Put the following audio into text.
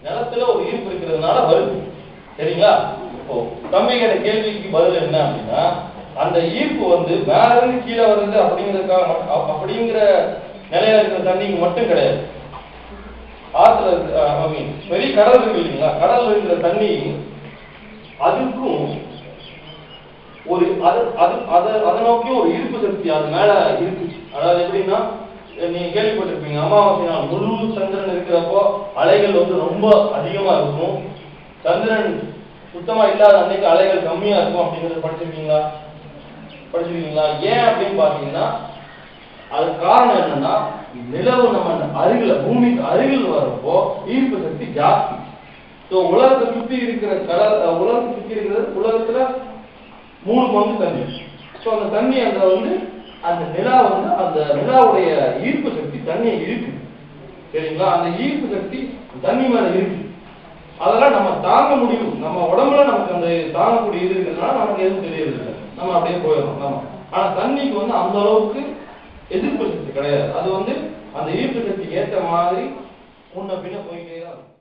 நிலத்துல ஒரு ஈர்ப்பு இருக்கிறதுனால வருது. சரிங்களா? இப்போ தம்பி கேட்ட கேள்விக்கு பதில் என்ன அப்படின்னா, அந்த ஈர்ப்பு வந்து மேல இருந்து கீழே வருது அப்படிங்கிறதுக்காக அப்படிங்கிற நிலையில இருக்கிற தண்ணிக்கு மட்டும் கிடையாது. ஆத்துல பெரிய கடல் இருக்கு இல்லைங்களா, கடல்ல இருக்கிற தண்ணி அதுக்கும் ஒரு அதை நோக்கி ஒரு ஈர்ப்பு சக்தி அது மேல இருக்கு. அதாவது எப்படின்னா, நீங்க கேள்விப்பட்டிருப்பீங்க, அமாவாசை நாள் முழு சந்திரன் இருக்கிறப்போ அலைகள் வந்து ரொம்ப அதிகமா இருக்கும், சந்திரன் சுத்தமா இல்லாத அன்னைக்கு அலைகள் கம்மியா இருக்கும் அப்படிங்கறது படிச்சிருக்கீங்களா? ஏன் அப்படின்னு பாத்தீங்கன்னா, அது காரணம் என்னன்னா, நிலவு நம்ம அருகில பூமிக்கு அருகில் வரப்போ ஈர்ப்பு சக்தி ஜாஸ்தி. உலகத்தை சுத்தி இருக்கிற உலகத்தை சுத்தி இருக்கிறது உலகத்துல 3 பங்கு தண்ணி. அந்த தண்ணி அந்த வந்து அந்த நிலா வந்து அந்த நிலாவுடைய ஈர்ப்பு சக்தி தண்ணியை இருக்கு. சரிங்களா? அந்த ஈர்ப்பு சக்தி தண்ணி மேல இருக்கு. அதெல்லாம் நம்ம தாங்க முடியும். நம்ம உடம்புல நமக்கு அந்த தாங்கக்கூடிய இது இருக்கிறதுனால நமக்கு எதுவும் தெரியறது, நம்ம அப்படியே போயிடும். ஆனா தண்ணிக்கு வந்து அந்த அளவுக்கு எதிர்ப்பு சக்தி கிடையாது. அது வந்து அந்த ஈர்ப்பு சக்திக்கு ஏற்ற மாதிரி முன்ன பின்ன போய்கிட்டே தான் இருக்கும்.